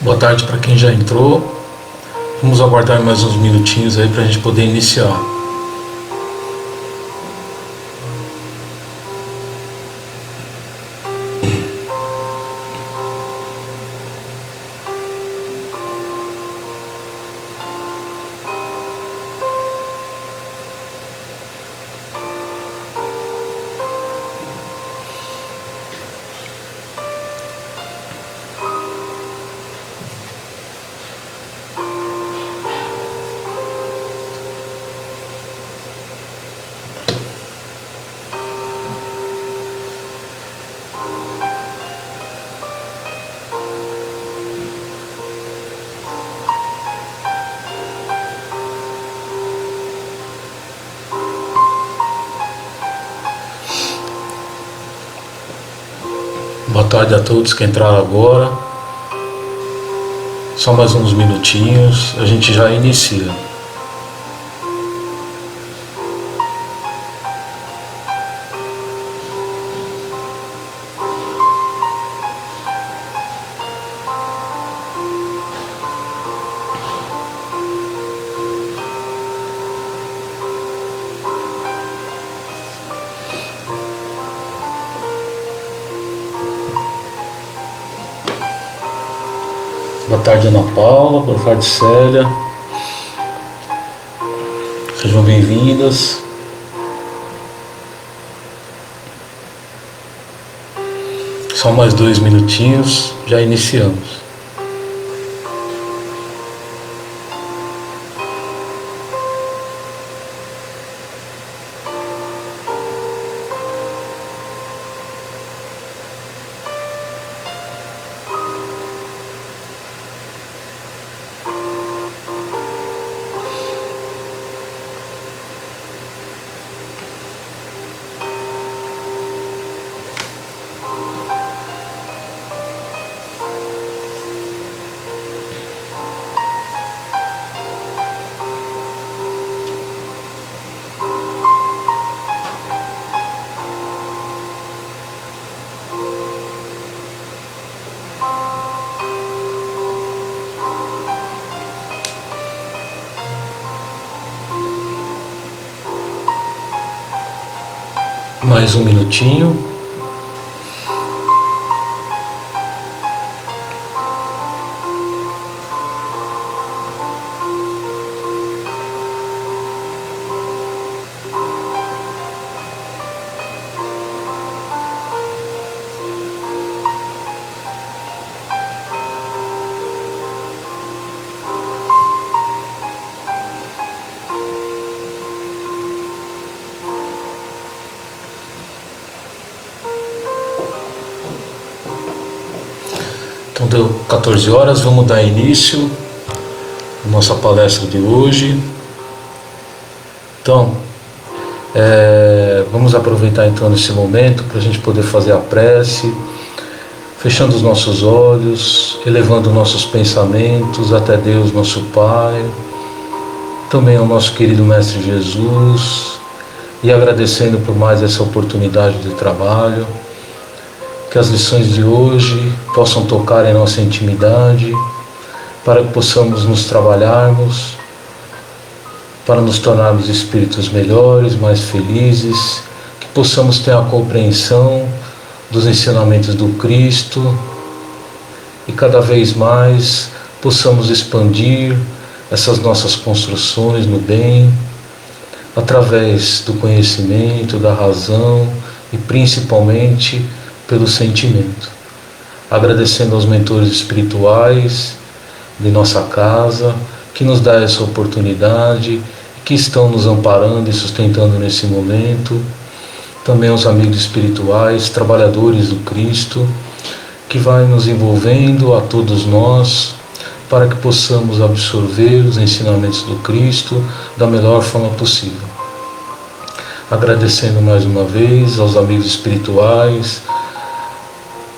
Boa tarde para quem já entrou. Vamos aguardar mais uns minutinhos aí para a gente poder iniciar. tarde a todos que entraram agora. Só mais uns minutinhos, a gente já inicia. Boa tarde, Ana Paula. Boa tarde, Célia. Sejam bem-vindas. Só mais 2 minutinhos, já iniciamos. Mais um minutinho. Então deu 14 horas, vamos dar início à nossa palestra de hoje. Então, vamos aproveitar então esse momento para a gente poder fazer a prece, fechando os nossos olhos, elevando nossos pensamentos até Deus, nosso Pai, também ao nosso querido Mestre Jesus, e agradecendo por mais essa oportunidade de trabalho. Que as lições de hoje possam tocar em nossa intimidade, para que possamos nos trabalharmos, para nos tornarmos espíritos melhores, mais felizes, que possamos ter a compreensão dos ensinamentos do Cristo e cada vez mais possamos expandir essas nossas construções no bem, através do conhecimento, da razão e principalmente pelo sentimento, agradecendo aos mentores espirituais de nossa casa, que nos dá essa oportunidade, que estão nos amparando e sustentando nesse momento, também aos amigos espirituais, trabalhadores do Cristo, que vai nos envolvendo a todos nós, para que possamos absorver os ensinamentos do Cristo da melhor forma possível. Agradecendo mais uma vez aos amigos espirituais,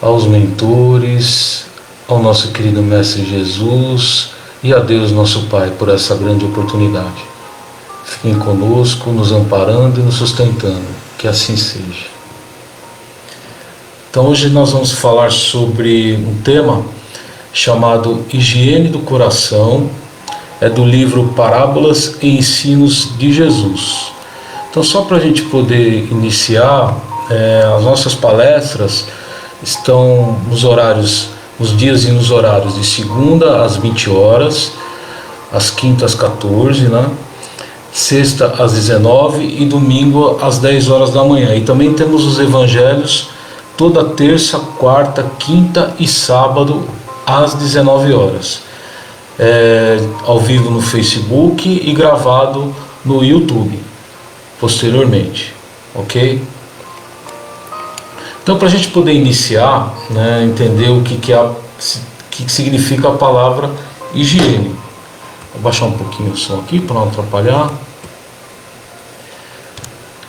aos mentores, ao nosso querido Mestre Jesus e a Deus nosso Pai por essa grande oportunidade. Fiquem conosco, nos amparando e nos sustentando, que assim seja. Então hoje nós vamos falar sobre um tema chamado Higiene do Coração, é do livro Parábolas e Ensinos de Jesus. Então só para a gente poder iniciar, as nossas palestras estão nos dias e nos horários de segunda às 20 horas, às quintas às 14, né? Sexta às 19 e domingo às 10 horas da manhã. E também temos os evangelhos toda terça, quarta, quinta e sábado às 19 horas. Ao vivo no Facebook e gravado no YouTube posteriormente, ok? Então, para a gente poder iniciar, né, entender o que significa a palavra higiene. Vou baixar um pouquinho o som aqui para não atrapalhar.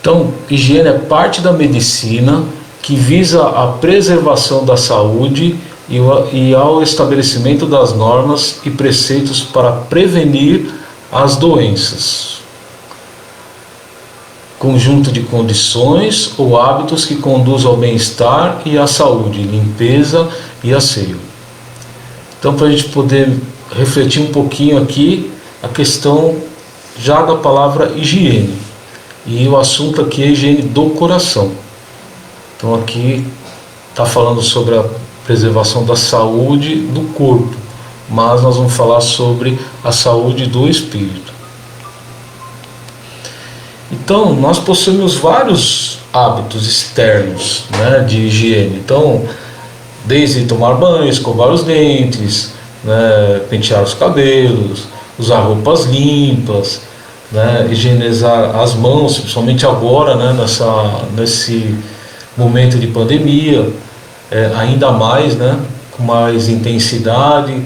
Então, higiene é parte da medicina que visa a preservação da saúde e ao estabelecimento das normas e preceitos para prevenir as doenças. Conjunto de condições ou hábitos que conduzam ao bem-estar e à saúde, limpeza e asseio. Então, para a gente poder refletir um pouquinho aqui a questão já da palavra higiene. E o assunto aqui é higiene do coração. Então aqui está falando sobre a preservação da saúde do corpo, mas nós vamos falar sobre a saúde do espírito. Então, nós possuímos vários hábitos externos, né, de higiene. Então, desde tomar banho, escovar os dentes, né, pentear os cabelos, usar roupas limpas, né, higienizar as mãos, principalmente agora, né, nesse momento de pandemia, ainda mais, né, com mais intensidade,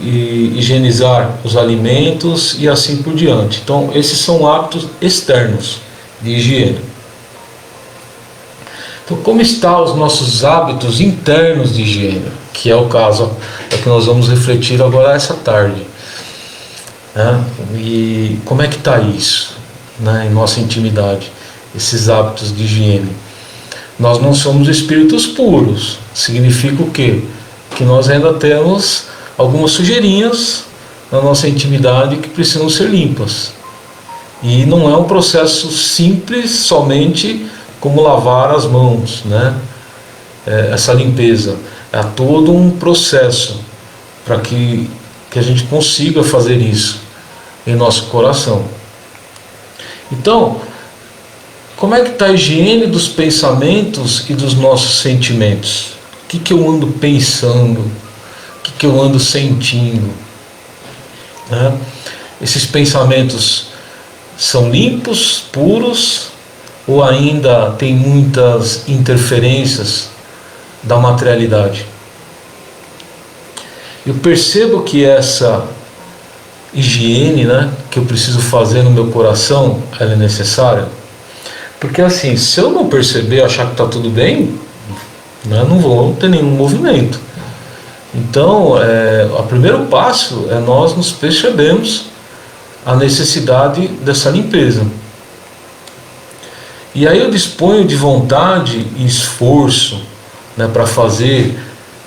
e higienizar os alimentos e assim por diante. Então, esses são hábitos externos de higiene. Então, como estão os nossos hábitos internos de higiene? Que é o caso, é que nós vamos refletir agora essa tarde. Né? E como é que está isso, né, em nossa intimidade, esses hábitos de higiene? Nós não somos espíritos puros. Significa o quê? Que nós ainda temos algumas sujeirinhas na nossa intimidade que precisam ser limpas. E não é um processo simples, somente como lavar as mãos, né? Essa limpeza. É todo um processo para que a gente consiga fazer isso em nosso coração. Então, como é que está a higiene dos pensamentos e dos nossos sentimentos? O que eu ando pensando? O que eu ando sentindo? Né? Esses pensamentos são limpos, puros, ou ainda tem muitas interferências da materialidade? Eu percebo que essa higiene, né, que eu preciso fazer no meu coração, ela é necessária. Porque assim, se eu não perceber, achar que está tudo bem, né, não vou ter nenhum movimento. Então, o primeiro passo é nós nos percebermos a necessidade dessa limpeza. E aí eu disponho de vontade e esforço, né, para fazer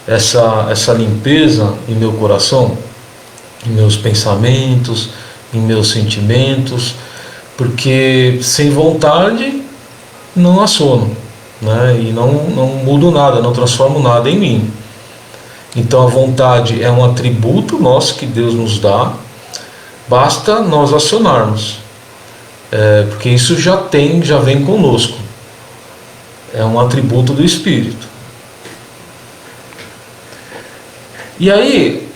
essa limpeza em meu coração, em meus pensamentos, em meus sentimentos, porque sem vontade não há sono, né, e não mudo nada, não transformo nada em mim. Então a vontade é um atributo nosso que Deus nos dá, basta nós acionarmos, porque isso já vem conosco, é um atributo do Espírito. E aí,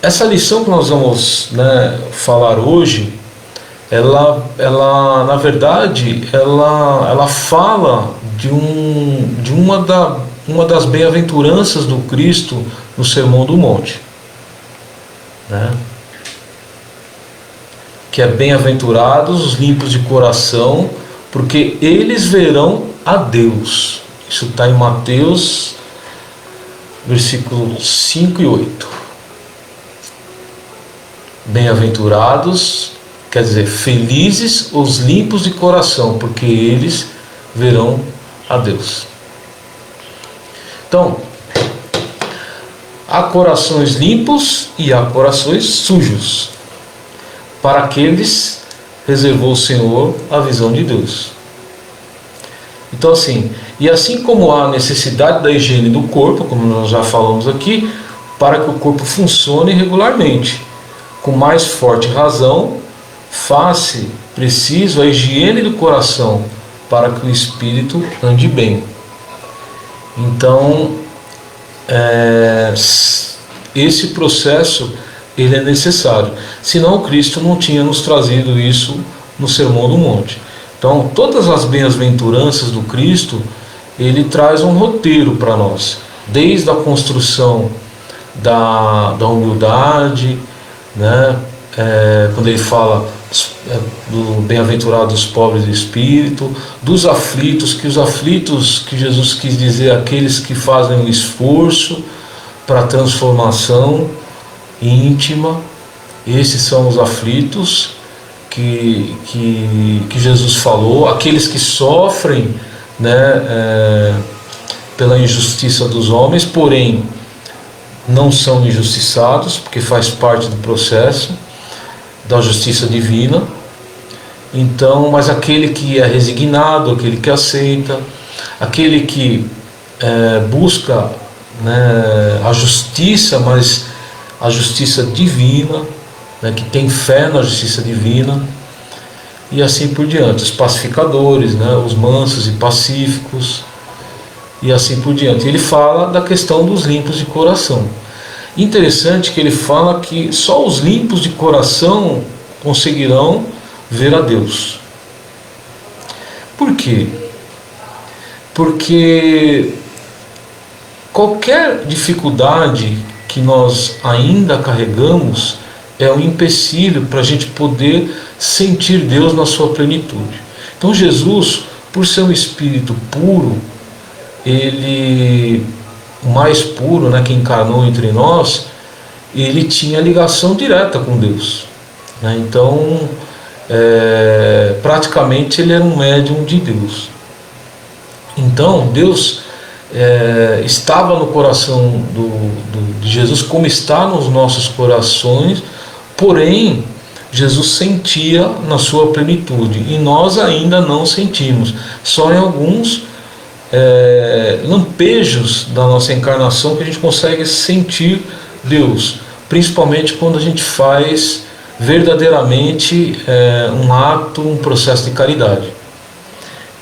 essa lição que nós vamos, né, falar hoje, ela na verdade, ela fala de uma das bem-aventuranças do Cristo no Sermão do Monte, né? Que é bem-aventurados os limpos de coração, porque eles verão a Deus. Isso está em Mateus, versículos 5 e 8. Bem-aventurados, quer dizer, felizes os limpos de coração, porque eles verão a Deus. Então, há corações limpos e há corações sujos. Para aqueles reservou o Senhor a visão de Deus. Então assim, e assim como há necessidade da higiene do corpo, como nós já falamos aqui, para que o corpo funcione regularmente, com mais forte razão, faz-se preciso a higiene do coração, para que o espírito ande bem. Então, esse processo ele é necessário. Senão Cristo não tinha nos trazido isso no Sermão do Monte. Então, todas as bem-aventuranças do Cristo, ele traz um roteiro para nós, desde a construção da humildade, né? Quando ele fala do bem-aventurado dos pobres de espírito, dos aflitos, que os aflitos que Jesus quis dizer, aqueles que fazem um esforço para a transformação íntima. Esses são os aflitos que Jesus falou, aqueles que sofrem, né, pela injustiça dos homens, porém não são injustiçados, porque faz parte do processo da justiça divina. Então, mas aquele que é resignado, aquele que aceita, aquele que busca, né, a justiça, mas a justiça divina, né, que tem fé na justiça divina, e assim por diante, os pacificadores, né, os mansos e pacíficos, e assim por diante. Ele fala da questão dos limpos de coração. Interessante que ele fala que só os limpos de coração conseguirão ver a Deus. Por quê? Porque qualquer dificuldade que nós ainda carregamos é um empecilho para a gente poder sentir Deus na sua plenitude. Então Jesus, por ser um espírito puro, ele, o mais puro, né, que encarnou entre nós, ele tinha ligação direta com Deus, né? Então praticamente ele era um médium de Deus. Então Deus estava no coração de Jesus, como está nos nossos corações, porém Jesus sentia na sua plenitude, e nós ainda não sentimos, só em alguns lampejos da nossa encarnação que a gente consegue sentir Deus, principalmente quando a gente faz verdadeiramente um ato, um processo de caridade,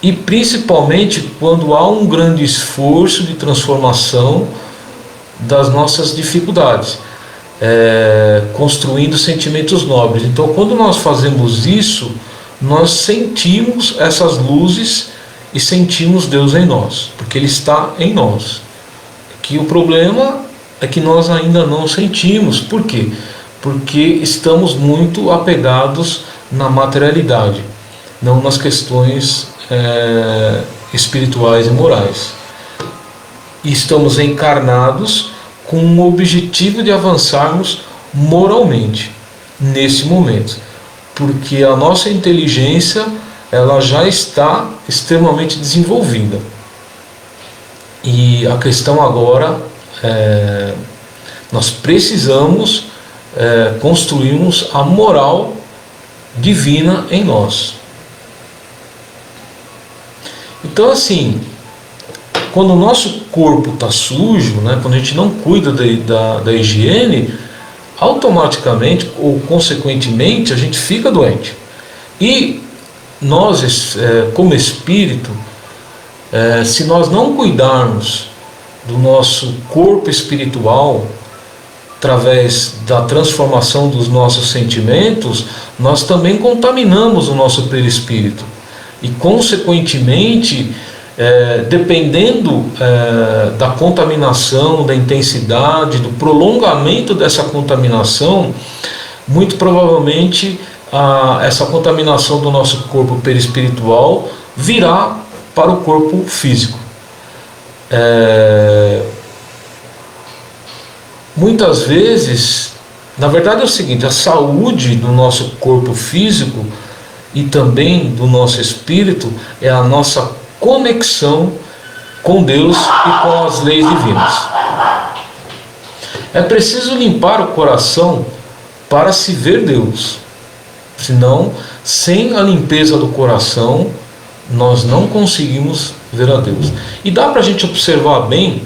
e principalmente quando há um grande esforço de transformação das nossas dificuldades, construindo sentimentos nobres. Então, quando nós fazemos isso, nós sentimos essas luzes e sentimos Deus em nós, porque Ele está em nós. Que o problema é que nós ainda não sentimos. Por quê? Porque estamos muito apegados na materialidade, não nas questões espirituais e morais. E estamos encarnados com o objetivo de avançarmos moralmente nesse momento, porque a nossa inteligência ela já está extremamente desenvolvida, e a questão agora nós precisamos construirmos a moral divina em nós. Então, assim, quando o nosso corpo está sujo, né, quando a gente não cuida da higiene, automaticamente ou consequentemente a gente fica doente. E nós, como espírito, se nós não cuidarmos do nosso corpo espiritual, através da transformação dos nossos sentimentos, nós também contaminamos o nosso perispírito. E consequentemente, dependendo da contaminação, da intensidade, do prolongamento dessa contaminação, muito provavelmente essa contaminação do nosso corpo perispiritual virá para o corpo físico. Muitas vezes, na verdade é o seguinte, a saúde do nosso corpo físico e também do nosso espírito é a nossa conexão com Deus e com as leis divinas. É preciso limpar o coração para se ver Deus. Senão, sem a limpeza do coração, nós não conseguimos ver a Deus. E dá para a gente observar bem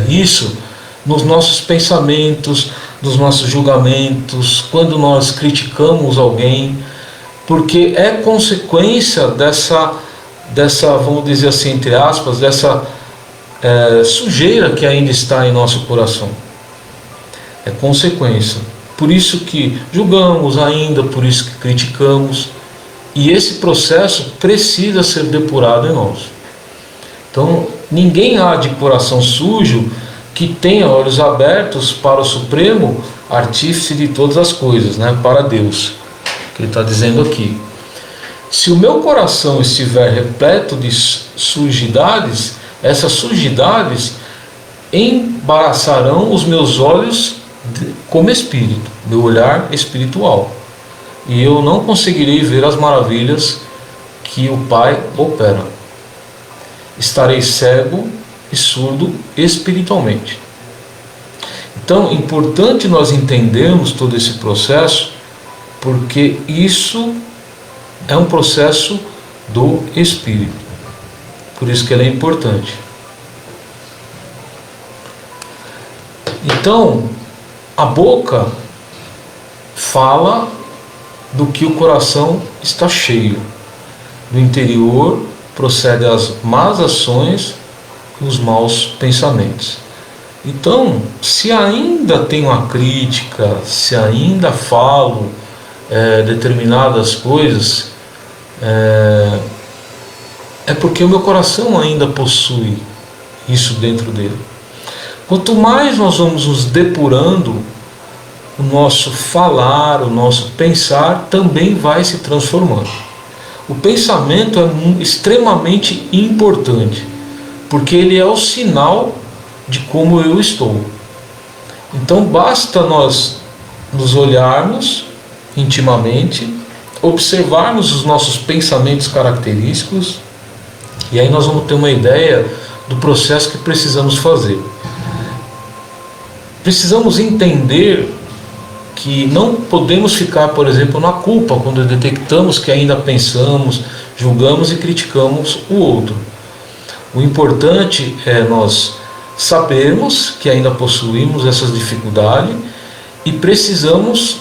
isso nos nossos pensamentos, nos nossos julgamentos, quando nós criticamos alguém, porque é consequência dessa, vamos dizer assim, entre aspas, dessa sujeira que ainda está em nosso coração. É consequência. Por isso que julgamos ainda, por isso que criticamos, e esse processo precisa ser depurado em nós. Então, ninguém há de coração sujo que tenha olhos abertos para o Supremo Artífice de todas as coisas, né? Para Deus, que ele está dizendo aqui. Se o meu coração estiver repleto de sujidades, essas sujidades embaraçarão os meus olhos como espírito, meu olhar espiritual, e eu não conseguirei ver as maravilhas que o Pai opera. Estarei cego e surdo espiritualmente. Então, é importante nós entendermos todo esse processo, porque isso é um processo do Espírito. Por isso que ele é importante. Então, a boca fala do que o coração está cheio. Do interior procedem as más ações e os maus pensamentos. Então, se ainda tenho uma crítica, se ainda falo determinadas coisas, é porque o meu coração ainda possui isso dentro dele. Quanto mais nós vamos nos depurando, o nosso falar, o nosso pensar também vai se transformando. O pensamento é extremamente importante, porque ele é o sinal de como eu estou. Então basta nós nos olharmos intimamente, observarmos os nossos pensamentos característicos, e aí nós vamos ter uma ideia do processo que precisamos fazer. Precisamos entender que não podemos ficar, por exemplo, na culpa quando detectamos que ainda pensamos, julgamos e criticamos o outro. O importante é nós sabermos que ainda possuímos essas dificuldades e precisamos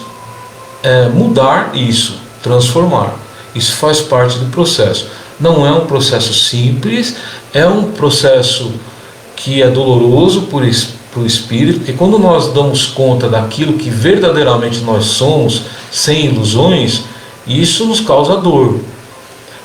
mudar isso, transformar. Isso faz parte do processo. Não é um processo simples, é um processo que é doloroso por o espírito, porque quando nós damos conta daquilo que verdadeiramente nós somos, sem ilusões, isso nos causa dor.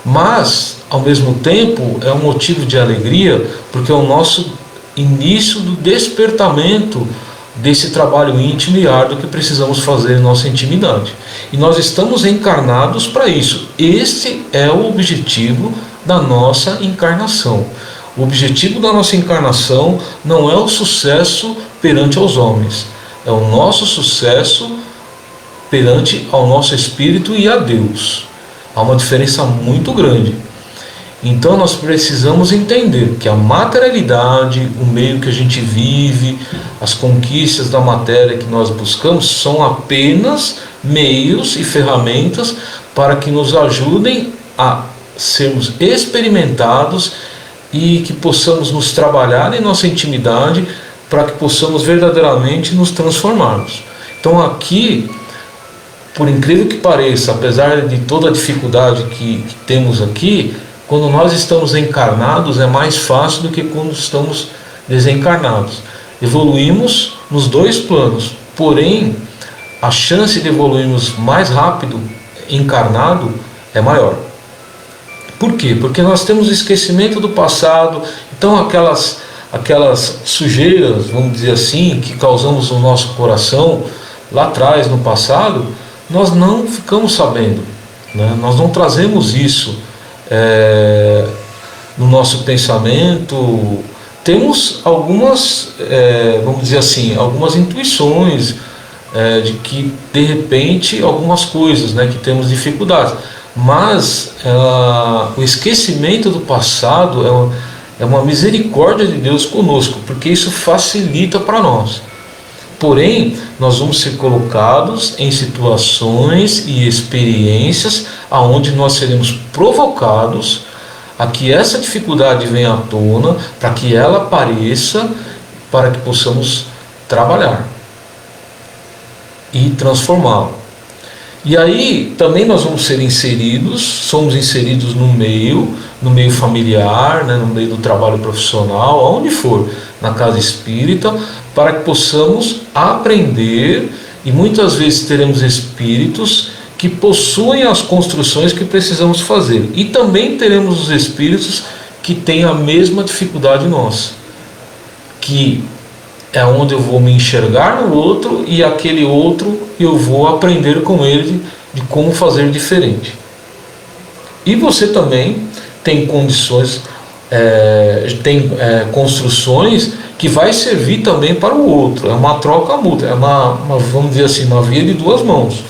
Mas, ao mesmo tempo, é um motivo de alegria, porque é o nosso início do despertamento desse trabalho íntimo e árduo que precisamos fazer em nossa intimidade. E nós estamos encarnados para isso. Esse é o objetivo da nossa encarnação. O objetivo da nossa encarnação não é o sucesso perante aos homens, é o nosso sucesso perante ao nosso espírito e a Deus. Há uma diferença muito grande. Então nós precisamos entender que a materialidade, o meio que a gente vive, as conquistas da matéria que nós buscamos são apenas meios e ferramentas para que nos ajudem a sermos experimentados e que possamos nos trabalhar em nossa intimidade para que possamos verdadeiramente nos transformarmos. Então aqui, por incrível que pareça, apesar de toda a dificuldade que temos aqui, quando nós estamos encarnados é mais fácil do que quando estamos desencarnados. Evoluímos nos dois planos, porém a chance de evoluirmos mais rápido encarnado é maior. Por quê? Porque nós temos esquecimento do passado, então aquelas sujeiras, vamos dizer assim, que causamos no nosso coração lá atrás, no passado, nós não ficamos sabendo, né? Nós não trazemos isso no nosso pensamento. Temos algumas, vamos dizer assim, algumas intuições de que de repente algumas coisas, né, que temos dificuldades, mas o esquecimento do passado é uma misericórdia de Deus conosco, porque isso facilita para nós. Porém, nós vamos ser colocados em situações e experiências aonde nós seremos provocados a que essa dificuldade venha à tona, para que ela apareça, para que possamos trabalhar e transformá-la. E aí também nós vamos ser inseridos, somos inseridos no meio familiar, né, no meio do trabalho profissional, aonde for, na casa espírita, para que possamos aprender, e muitas vezes teremos espíritos que possuem as construções que precisamos fazer, e também teremos os espíritos que têm a mesma dificuldade nossa, que é onde eu vou me enxergar no outro, e aquele outro eu vou aprender com ele de como fazer diferente. E você também tem condições, tem construções que vai servir também para o outro. É uma troca mútua, vamos dizer assim, uma via de duas mãos.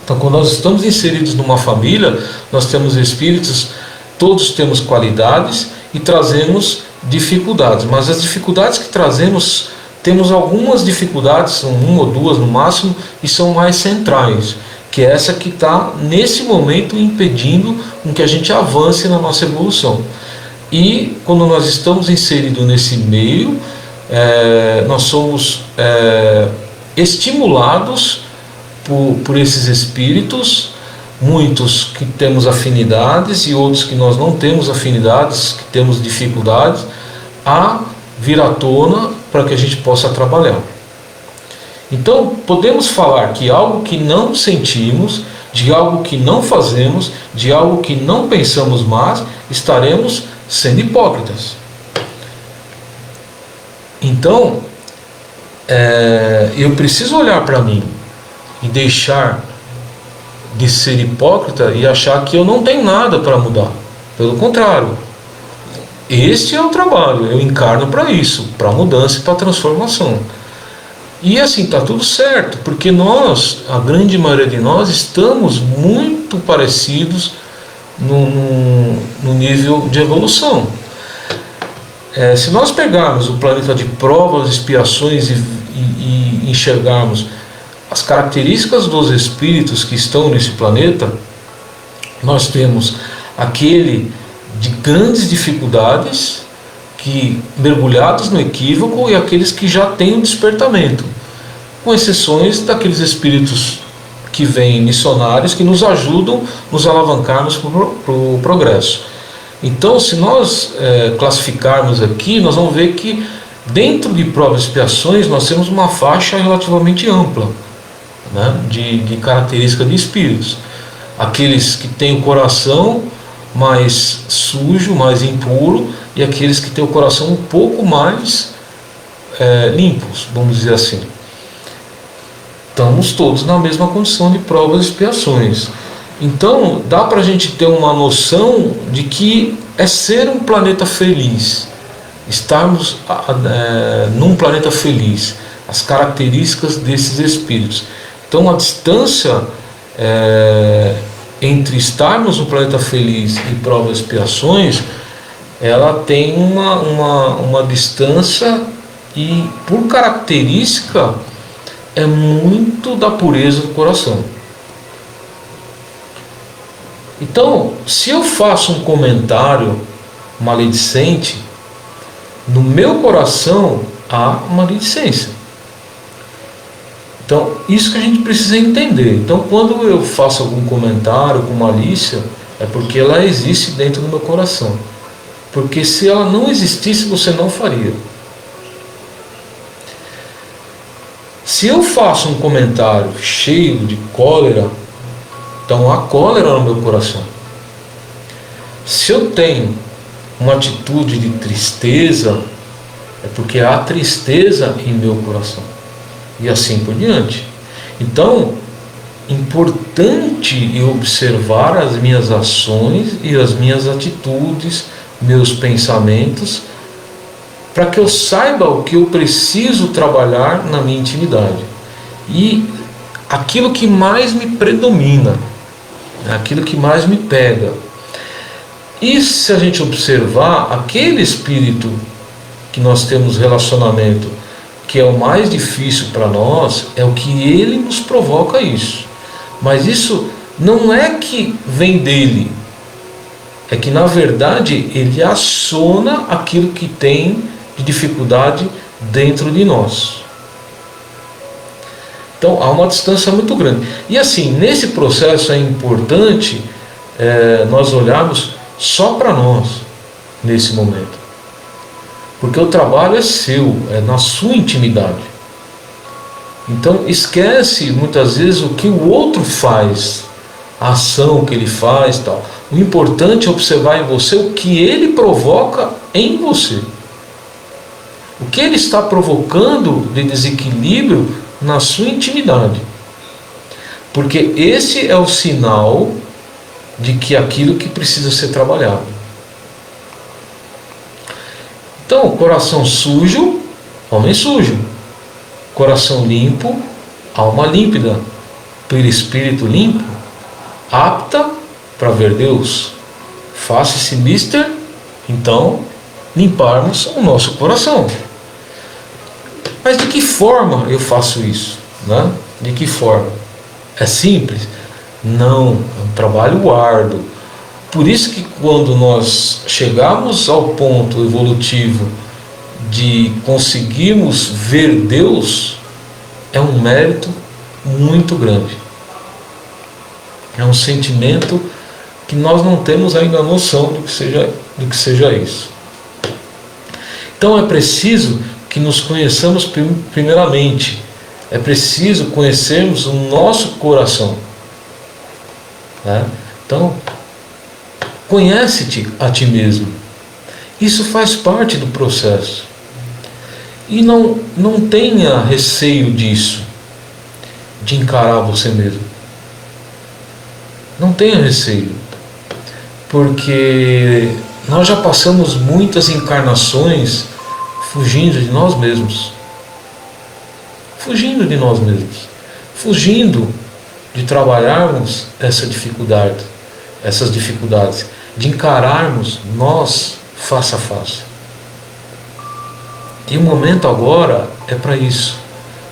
Então, quando nós estamos inseridos numa família, nós temos espíritos, todos temos qualidades e trazemos dificuldades, mas as dificuldades que trazemos, temos algumas dificuldades, são uma ou duas no máximo, e são mais centrais, que é essa que está nesse momento impedindo com que a gente avance na nossa evolução. E quando nós estamos inseridos nesse meio, nós somos estimulados por esses espíritos, muitos que temos afinidades e outros que nós não temos afinidades, que temos dificuldades, a vir à tona para que a gente possa trabalhar. Então, podemos falar que algo que não sentimos, de algo que não fazemos, de algo que não pensamos mais, estaremos sendo hipócritas. Então, eu preciso olhar para mim e deixar de ser hipócrita e achar que eu não tenho nada para mudar. Pelo contrário, este é o trabalho, eu encarno para isso, para mudança e para transformação. E assim, está tudo certo, porque nós, a grande maioria de nós, estamos muito parecidos no nível de evolução. Se nós pegarmos o planeta de provas, expiações e enxergarmos as características dos espíritos que estão nesse planeta, nós temos aquele de grandes dificuldades, que mergulhados no equívoco, e aqueles que já têm um despertamento, com exceções daqueles espíritos que vêm missionários, que nos ajudam, nos alavancarmos para o progresso. Então, se nós classificarmos aqui, nós vamos ver que dentro de provas e expiações nós temos uma faixa relativamente ampla, né, de características de espíritos. Aqueles que têm o coração mais sujo, mais impuro, e aqueles que têm o coração um pouco mais limpos, vamos dizer assim. Estamos todos na mesma condição de provas e expiações. Então, dá para a gente ter uma noção de que é ser um planeta feliz, estarmos num planeta feliz, as características desses espíritos. Então, a distância entre estarmos no planeta feliz e provas e expiações, ela tem uma distância, e por característica é muito da pureza do coração. Então, se eu faço um comentário maledicente, no meu coração há maledicência. Então, isso que a gente precisa entender. Então, quando eu faço algum comentário com malícia, é porque ela existe dentro do meu coração. Porque se ela não existisse, você não faria. Se eu faço um comentário cheio de cólera, então há cólera no meu coração. Se eu tenho uma atitude de tristeza, é porque há tristeza em meu coração. E assim por diante. Então, importante eu observar as minhas ações e as minhas atitudes, meus pensamentos, para que eu saiba o que eu preciso trabalhar na minha intimidade. E aquilo que mais me predomina, aquilo que mais me pega. E se a gente observar, aquele espírito que nós temos relacionamento, que é o mais difícil para nós, é o que ele nos provoca isso. Mas isso não é que vem dele, é que na verdade ele aciona aquilo que tem de dificuldade dentro de nós. Então há uma distância muito grande. E assim, nesse processo é importante nós olharmos só para nós nesse momento. Porque o trabalho é seu, é na sua intimidade. Então esquece muitas vezes o que o outro faz, a ação que ele faz, tal. O importante é observar em você o que ele provoca em você. O que ele está provocando de desequilíbrio na sua intimidade. Porque esse é o sinal de que aquilo que precisa ser trabalhado. Então, coração sujo, homem sujo. Coração limpo, alma límpida. Perispírito limpo, apta para ver Deus. Faça-se mister, então, limparmos o nosso coração. Mas de que forma eu faço isso? Né? De que forma? É simples? Não, é um trabalho árduo. Por isso que quando nós chegamos ao ponto evolutivo de conseguirmos ver Deus, é um mérito muito grande. É um sentimento que nós não temos ainda noção do que seja isso. Então é preciso que nos conheçamos primeiramente. É preciso conhecermos o nosso coração. Né? Então, conhece-te a ti mesmo. Isso faz parte do processo. E não tenha receio disso, de encarar você mesmo. Não tenha receio. Porque nós já passamos muitas encarnações fugindo de nós mesmos. Fugindo de nós mesmos. Fugindo de trabalharmos essas dificuldades, de encararmos nós face a face. E o momento agora é para isso,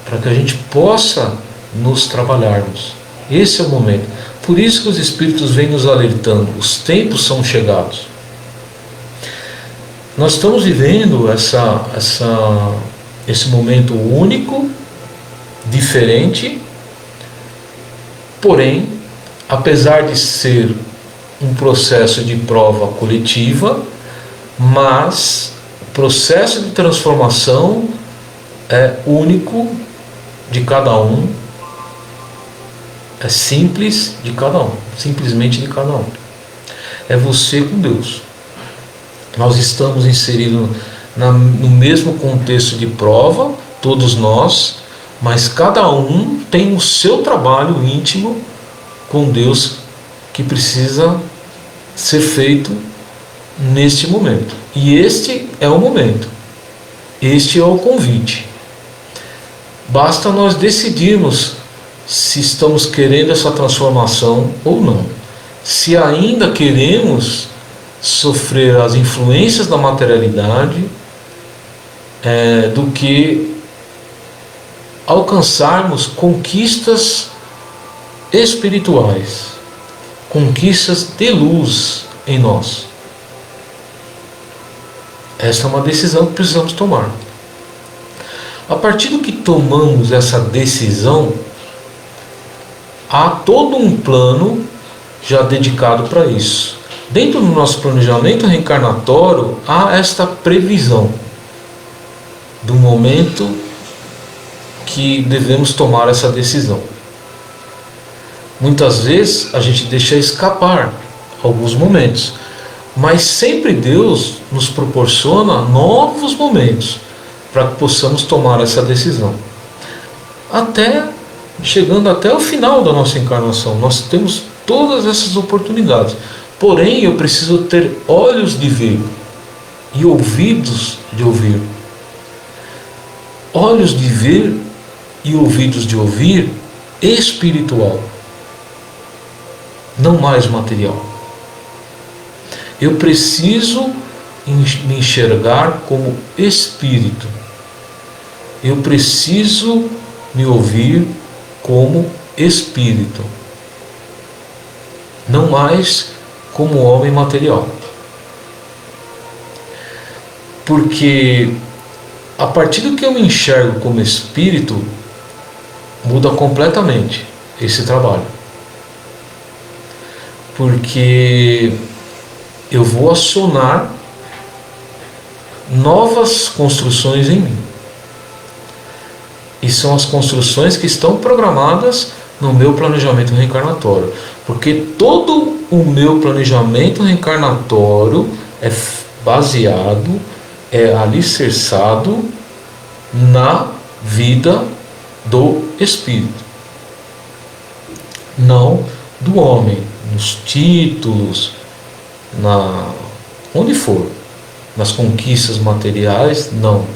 para que a gente possa nos trabalharmos. Esse é o momento. Por isso que os Espíritos vêm nos alertando, os tempos são chegados. Nós estamos vivendo esse momento único, diferente, porém, apesar de ser um processo de prova coletiva, mas o processo de transformação é único de cada um, é simples de cada um, simplesmente de cada um. É você com Deus. Nós estamos inseridos no mesmo contexto de prova, todos nós, mas cada um tem o seu trabalho íntimo com Deus que precisa ser feito neste momento. E este é o momento. Este é o convite. Basta nós decidirmos se estamos querendo essa transformação ou não. Se ainda queremos sofrer as influências da materialidade, do que alcançarmos conquistas espirituais, conquistas de luz em nós. Essa é uma decisão que precisamos tomar. A partir do que tomamos essa decisão, há todo um plano já dedicado para isso. Dentro do nosso planejamento reencarnatório, há esta previsão do momento que devemos tomar essa decisão. Muitas vezes a gente deixa escapar alguns momentos, mas sempre Deus nos proporciona novos momentos para que possamos tomar essa decisão. Chegando até o final da nossa encarnação, nós temos todas essas oportunidades. Porém, eu preciso ter olhos de ver e ouvidos de ouvir. Olhos de ver e ouvidos de ouvir espiritual, não mais material. Eu preciso me enxergar como espírito. Eu preciso me ouvir como espírito, não mais como homem material. Porque a partir do que eu me enxergo como espírito, muda completamente esse trabalho. Porque eu vou acionar novas construções em mim. E são as construções que estão programadas no meu planejamento reencarnatório. Porque todo o meu planejamento reencarnatório é baseado, é alicerçado na vida do espírito, não do homem, nos títulos, onde for, nas conquistas materiais, não.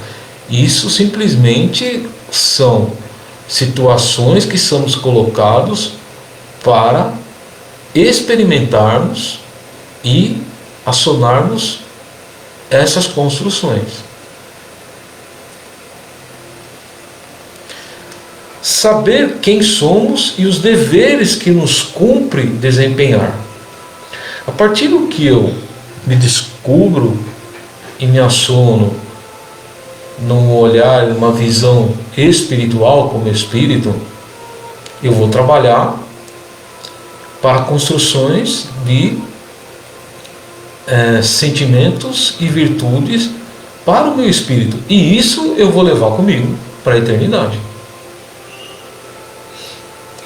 Isso simplesmente são situações que somos colocados para experimentarmos e acionarmos essas construções. Saber quem somos e os deveres que nos cumpre desempenhar. A partir do que eu me descubro e me aciono num olhar, numa visão espiritual como espírito, eu vou trabalhar para construções de sentimentos e virtudes para o meu espírito. E isso eu vou levar comigo para a eternidade.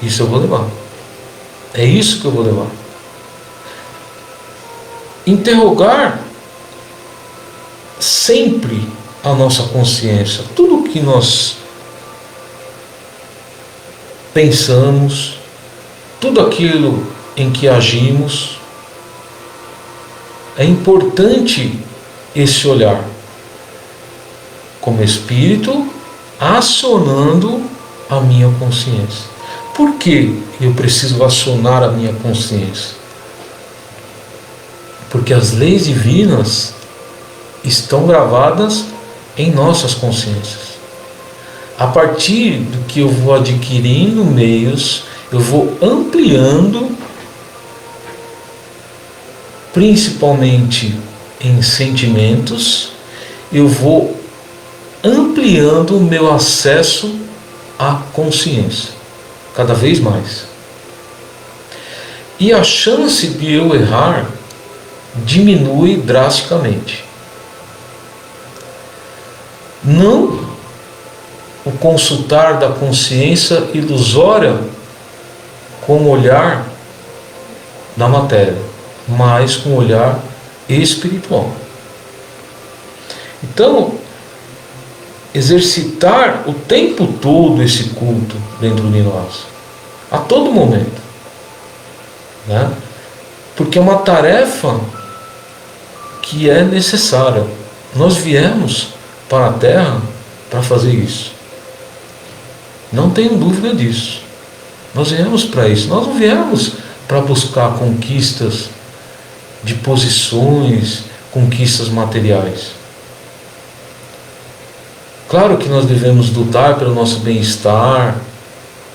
Isso eu vou levar. É isso que eu vou levar. Interrogar sempre a nossa consciência. Tudo que nós pensamos, tudo aquilo em que agimos, é importante esse olhar como espírito acionando a minha consciência. Por que eu preciso acionar a minha consciência? Porque as leis divinas estão gravadas em nossas consciências. A partir do que eu vou adquirindo meios, eu vou ampliando, principalmente em sentimentos, eu vou ampliando o meu acesso à consciência, cada vez mais. E a chance de eu errar diminui drasticamente. Não o consultar da consciência ilusória com o olhar da matéria, mas com o olhar espiritual. Então, exercitar o tempo todo esse culto dentro de nós, a todo momento, né? Porque é uma tarefa que é necessária. Nós viemos para a Terra para fazer isso. Não tenho dúvida disso. Nós viemos para isso. Nós não viemos para buscar conquistas de posições, conquistas materiais. Claro que nós devemos lutar pelo nosso bem-estar,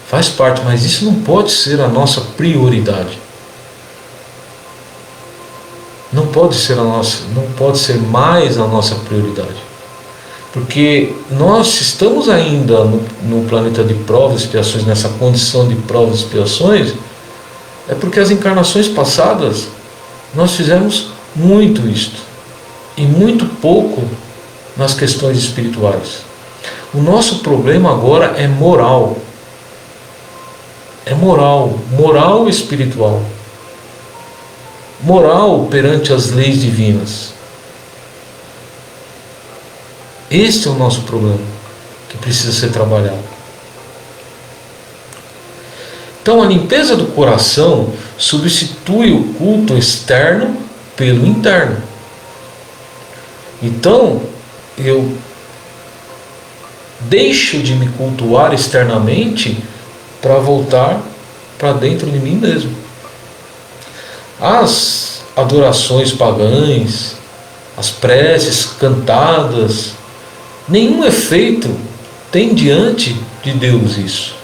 faz parte, mas isso não pode ser a nossa prioridade. Não pode ser mais a nossa prioridade. Porque nós estamos ainda no planeta de provas e expiações, nessa condição de provas e expiações, é porque as encarnações passadas nós fizemos muito isto e muito pouco nas questões espirituais. O nosso problema agora é moral. É moral espiritual. Moral perante as leis divinas. Este é o nosso problema, que precisa ser trabalhado. Então, a limpeza do coração substitui o culto externo pelo interno. Então, eu deixo de me cultuar externamente para voltar para dentro de mim mesmo. As adorações pagãs, as preces cantadas, nenhum efeito tem diante de Deus isso,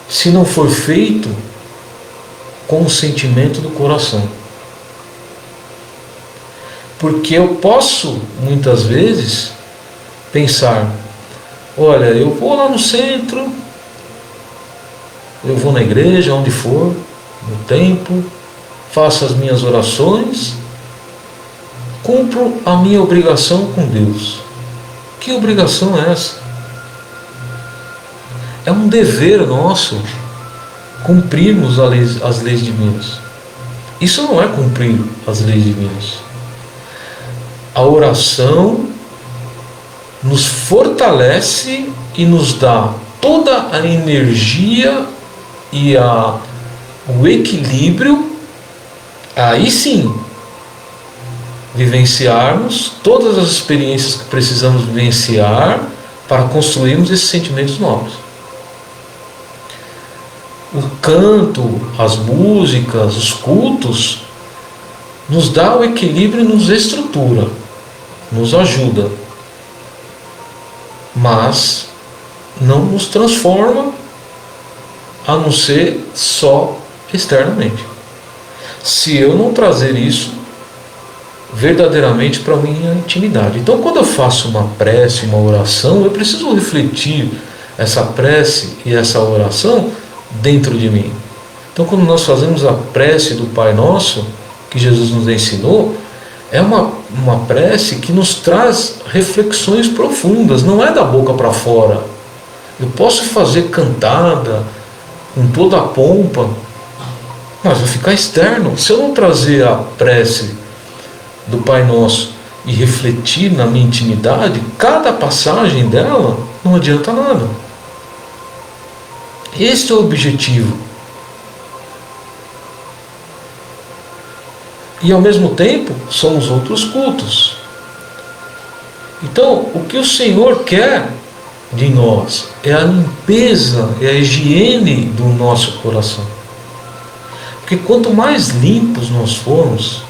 se não for feito com o sentimento do coração. Porque eu posso, muitas vezes, pensar, olha, eu vou lá no centro, eu vou na igreja, onde for, no templo, faço as minhas orações, cumpro a minha obrigação com Deus. Que obrigação é essa? É um dever nosso cumprirmos as leis divinas. Isso não é cumprir as leis divinas. A oração nos fortalece e nos dá toda a energia e o equilíbrio, aí sim, vivenciarmos todas as experiências que precisamos vivenciar para construirmos esses sentimentos novos. O canto, as músicas, os cultos nos dá o equilíbrio e nos estrutura, nos ajuda, mas não nos transforma, a não ser só externamente. Se eu não trazer isso verdadeiramente para a minha intimidade. Então, quando eu faço uma prece, uma oração, eu preciso refletir essa prece e essa oração dentro de mim. Então, quando nós fazemos a prece do Pai Nosso, que Jesus nos ensinou, é uma prece que nos traz reflexões profundas, não é da boca para fora. Eu posso fazer cantada com toda a pompa, mas vai ficar externo. Se eu não trazer a prece do Pai Nosso e refletir na minha intimidade, cada passagem dela não adianta nada. Este é o objetivo. E ao mesmo tempo são os outros cultos. Então, o que o Senhor quer de nós é a limpeza, é a higiene do nosso coração. Porque quanto mais limpos nós formos,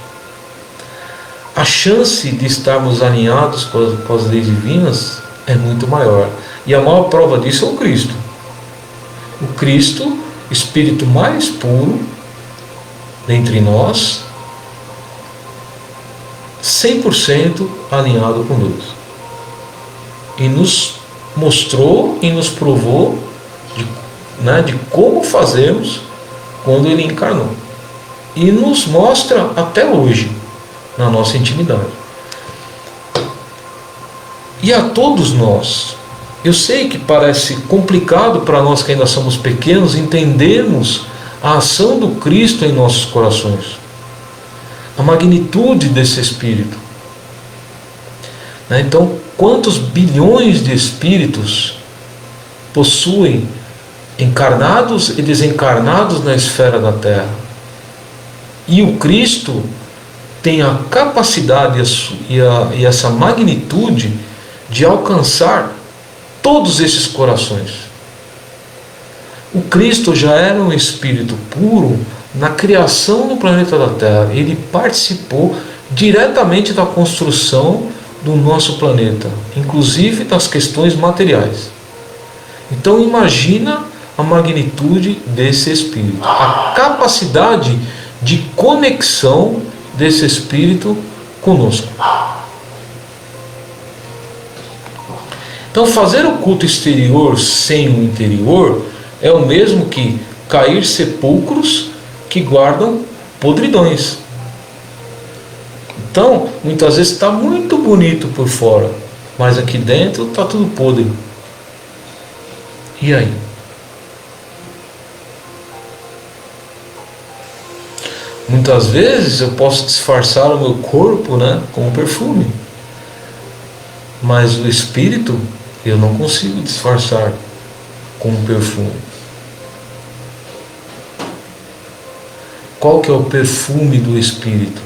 a chance de estarmos alinhados com as leis divinas é muito maior. E a maior prova disso é o Cristo. O Cristo, espírito mais puro dentre nós, 100% alinhado com Deus. E nos mostrou e nos provou de como fazermos quando Ele encarnou. E nos mostra até hoje, na nossa intimidade. E a todos nós, eu sei que parece complicado para nós que ainda somos pequenos entendermos a ação do Cristo em nossos corações, a magnitude desse Espírito. Então, quantos bilhões de espíritos possuem encarnados e desencarnados na esfera da Terra? E o Cristo tem a capacidade e essa magnitude de alcançar todos esses corações. O Cristo já era um espírito puro na criação do planeta da Terra. Ele participou diretamente da construção do nosso planeta, inclusive das questões materiais. Então imagina a magnitude desse espírito, a capacidade de conexão desse espírito conosco. Então fazer o culto exterior sem o interior é o mesmo que cair sepulcros que guardam podridões. Então, muitas vezes está muito bonito por fora, mas aqui dentro está tudo podre. E aí? Muitas vezes eu posso disfarçar o meu corpo, com perfume, mas o espírito eu não consigo disfarçar com perfume. Qual que é o perfume do espírito?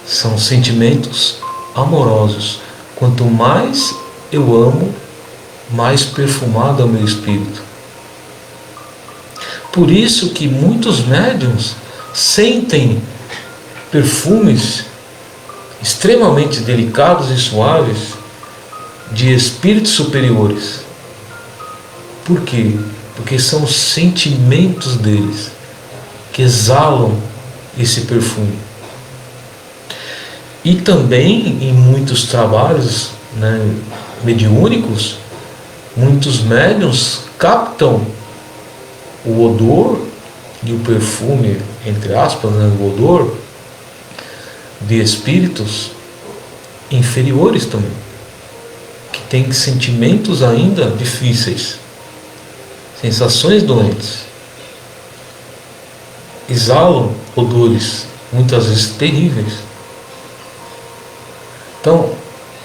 São sentimentos amorosos. Quanto mais eu amo, mais perfumado é o meu espírito. Por isso que muitos médiuns sentem perfumes extremamente delicados e suaves de espíritos superiores. Por quê? Porque são os sentimentos deles que exalam esse perfume. E também em muitos trabalhos mediúnicos, muitos médiuns captam o odor e o perfume, entre aspas, o odor de espíritos inferiores também, que têm sentimentos ainda difíceis, sensações doentes, exalam odores muitas vezes terríveis. Então,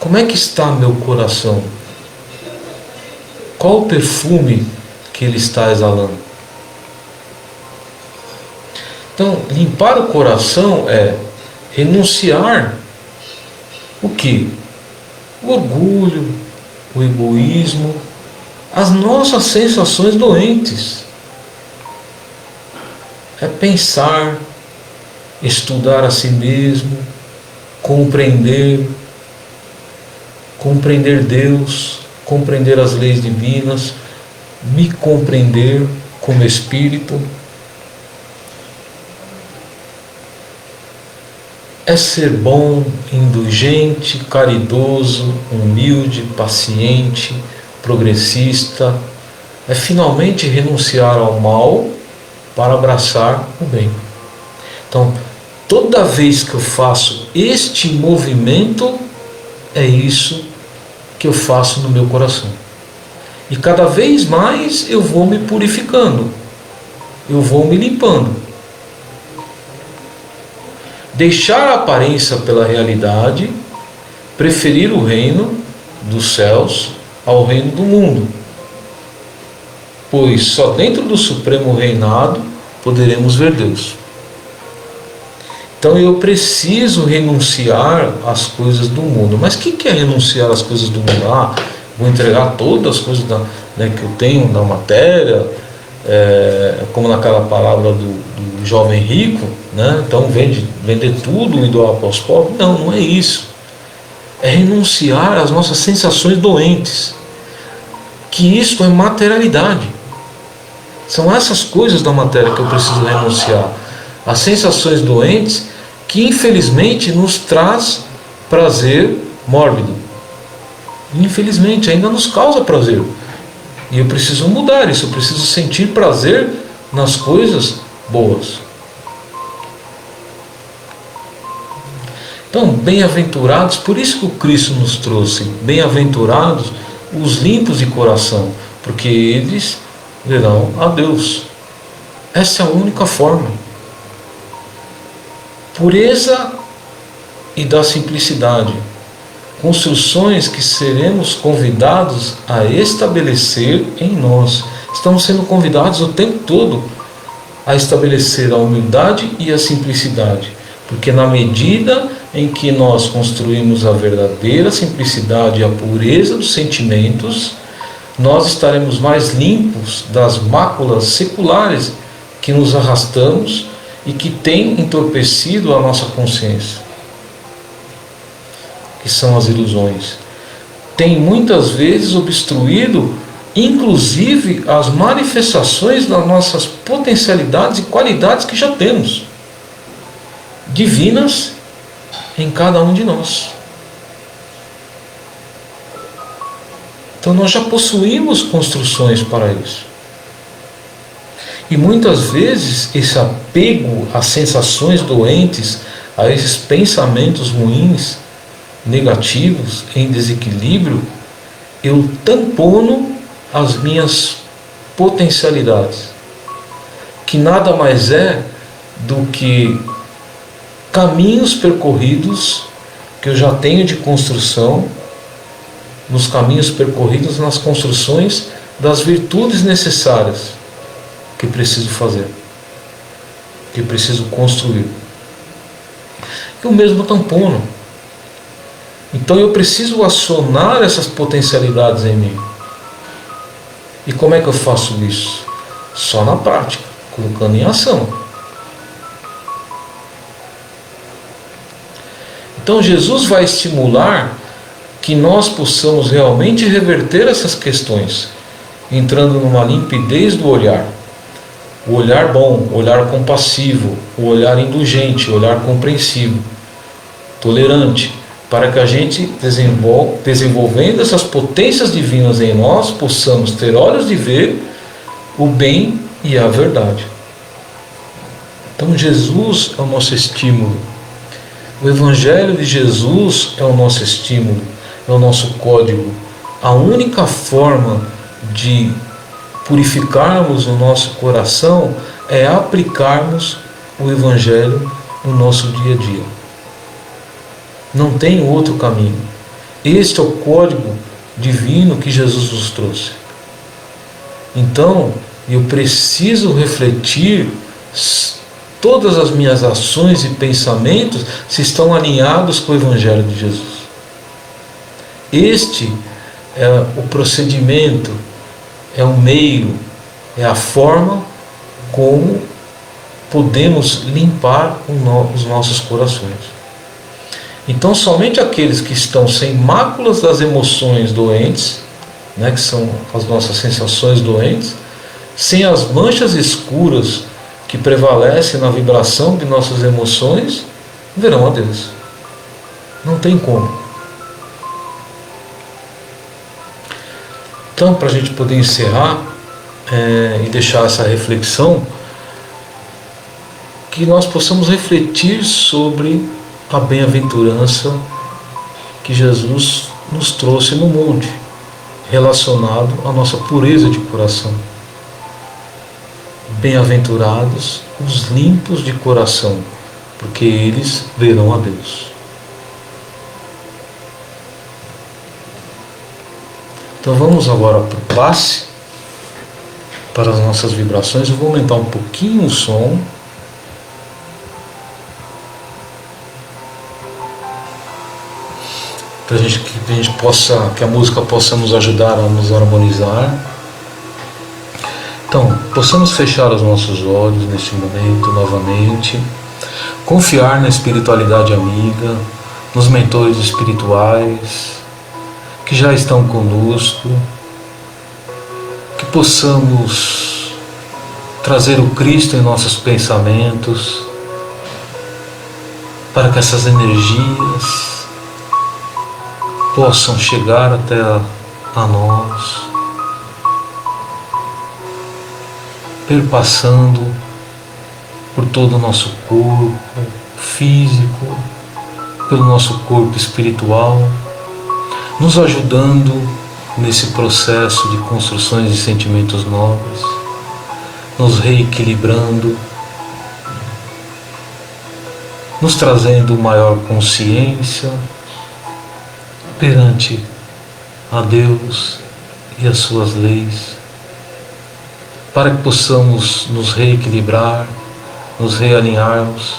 Como é que está meu coração? Qual o perfume que ele está exalando? Então, limpar o coração é renunciar o quê? O orgulho, o egoísmo, as nossas sensações doentes. É pensar, estudar a si mesmo, compreender Deus, compreender as leis divinas, me compreender como espírito. É ser bom, indulgente, caridoso, humilde, paciente, progressista. É finalmente renunciar ao mal para abraçar o bem. Então, toda vez que eu faço este movimento, é isso que eu faço no meu coração. E cada vez mais eu vou me purificando, eu vou me limpando. Deixar a aparência pela realidade, preferir o reino dos céus ao reino do mundo, pois só dentro do supremo reinado poderemos ver Deus. Então eu preciso renunciar às coisas do mundo. Mas o que é renunciar às coisas do mundo? Vou entregar todas as coisas que eu tenho na matéria, como naquela palavra do jovem rico, né? Então vender tudo e doar para os pobres. Não, não é isso. É renunciar às nossas sensações doentes, que isto é materialidade. São essas coisas da matéria que eu preciso renunciar. As sensações doentes que infelizmente nos traz prazer mórbido. Infelizmente ainda nos causa prazer. E eu preciso mudar isso, eu preciso sentir prazer nas coisas boas. Então, bem-aventurados, por isso que o Cristo nos trouxe, bem-aventurados os limpos de coração, porque eles verão a Deus. Essa é a única forma. Pureza e da simplicidade, construções que seremos convidados a estabelecer em nós. Estamos sendo convidados o tempo todo a estabelecer a humildade e a simplicidade, porque na medida em que nós construímos a verdadeira simplicidade e a pureza dos sentimentos, nós estaremos mais limpos das máculas seculares que nos arrastamos e que têm entorpecido a nossa consciência, que são as ilusões. Tem muitas vezes obstruído, inclusive, as manifestações das nossas potencialidades e qualidades que já temos, divinas em cada um de nós. Então nós já possuímos construções para isso. E muitas vezes esse apego às sensações doentes, a esses pensamentos ruins, negativos, em desequilíbrio, eu tampono as minhas potencialidades, que nada mais é do que caminhos percorridos que eu já tenho de construção, nos caminhos percorridos nas construções das virtudes necessárias que preciso fazer, que preciso construir. Eu mesmo tampono. Então eu preciso acionar essas potencialidades em mim. E como é que eu faço isso? Só na prática, colocando em ação. Então Jesus vai estimular que nós possamos realmente reverter essas questões, entrando numa limpidez do olhar. O olhar bom, o olhar compassivo, o olhar indulgente, o olhar compreensivo, tolerante, para que a gente, desenvolvendo essas potências divinas em nós, possamos ter olhos de ver o bem e a verdade. Então Jesus é o nosso estímulo. O Evangelho de Jesus é o nosso estímulo, é o nosso código. A única forma de purificarmos o nosso coração é aplicarmos o Evangelho no nosso dia a dia. Não tem outro caminho. Este é o código divino que Jesus nos trouxe. Então, eu preciso refletir todas as minhas ações e pensamentos se estão alinhados com o Evangelho de Jesus. Este é o procedimento, é o meio, é a forma como podemos limpar os nossos corações. Então, somente aqueles que estão sem máculas das emoções doentes, né, que são as nossas sensações doentes, sem as manchas escuras que prevalecem na vibração de nossas emoções, verão a Deus. Não tem como. Então, para a gente poder encerrar e deixar essa reflexão, que nós possamos refletir sobre a bem-aventurança que Jesus nos trouxe no monte, relacionado à nossa pureza de coração. Bem-aventurados os limpos de coração, porque eles verão a Deus. Então vamos agora para o passe, para as nossas vibrações. Eu vou aumentar um pouquinho o som. Para que a música possa nos ajudar a nos harmonizar. Então, possamos fechar os nossos olhos neste momento novamente, confiar na espiritualidade amiga, nos mentores espirituais que já estão conosco, que possamos trazer o Cristo em nossos pensamentos, para que essas energias possam chegar até a nós, perpassando por todo o nosso corpo físico, pelo nosso corpo espiritual, nos ajudando nesse processo de construções de sentimentos nobres, nos reequilibrando, nos trazendo maior consciência perante a Deus e as suas leis, para que possamos nos reequilibrar, nos realinharmos,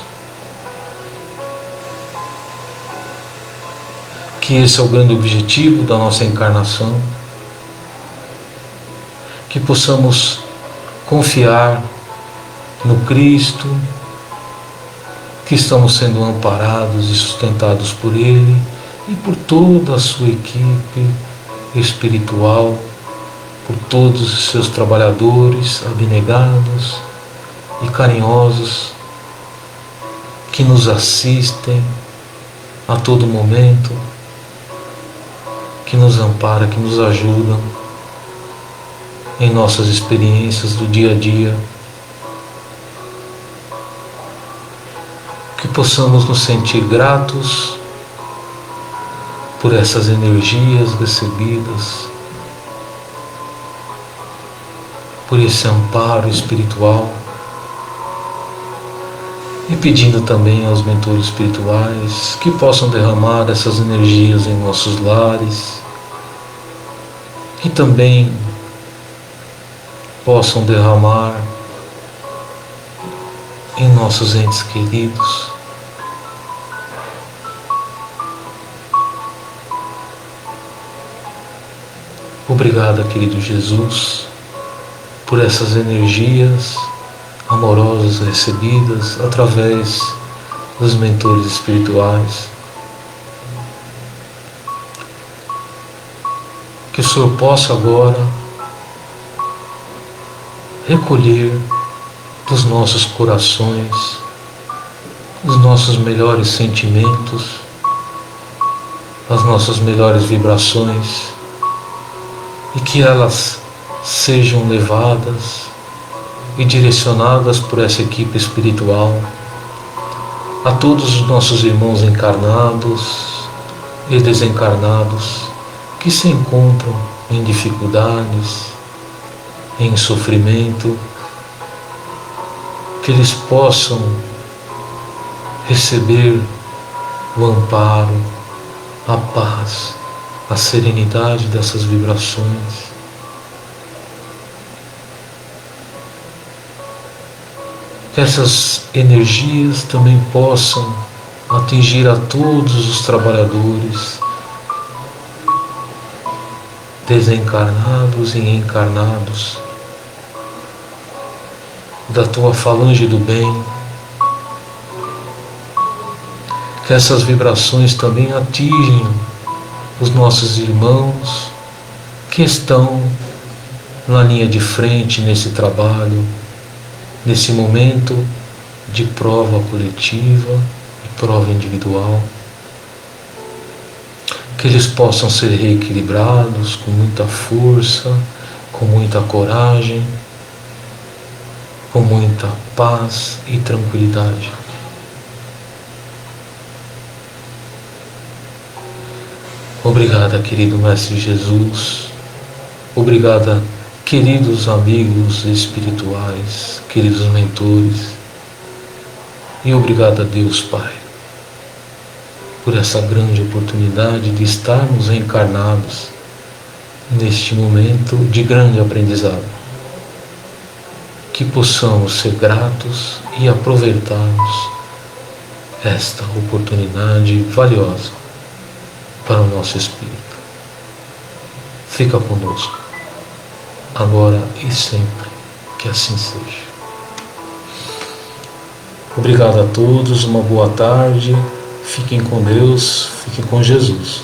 que esse é o grande objetivo da nossa encarnação, que possamos confiar no Cristo, que estamos sendo amparados e sustentados por Ele e por toda a sua equipe espiritual, por todos os seus trabalhadores abnegados e carinhosos que nos assistem a todo momento, que nos amparam, que nos ajudam em nossas experiências do dia a dia, que possamos nos sentir gratos por essas energias recebidas, por esse amparo espiritual, e pedindo também aos mentores espirituais que possam derramar essas energias em nossos lares, que também possam derramar em nossos entes queridos. Obrigado, querido Jesus, por essas energias amorosas recebidas através dos mentores espirituais. Que o Senhor possa agora recolher dos nossos corações os nossos melhores sentimentos, as nossas melhores vibrações, e que elas sejam levadas e direcionadas por essa equipe espiritual a todos os nossos irmãos encarnados e desencarnados que se encontram em dificuldades, em sofrimento, que eles possam receber o amparo, a paz a serenidade dessas vibrações. Que essas energias também possam atingir a todos os trabalhadores, desencarnados e encarnados, da tua falange do bem. Que essas vibrações também atinjam os nossos irmãos que estão na linha de frente nesse trabalho, nesse momento de prova coletiva e prova individual. Que eles possam ser reequilibrados com muita força, com muita coragem, com muita paz e tranquilidade. Obrigada, querido Mestre Jesus. Obrigada, queridos amigos espirituais, queridos mentores. E obrigado a Deus Pai, por essa grande oportunidade de estarmos reencarnados neste momento de grande aprendizado. Que possamos ser gratos e aproveitarmos esta oportunidade valiosa para o nosso espírito. Fica conosco, agora e sempre, que assim seja. Obrigado a todos, uma boa tarde, fiquem com Deus, fiquem com Jesus.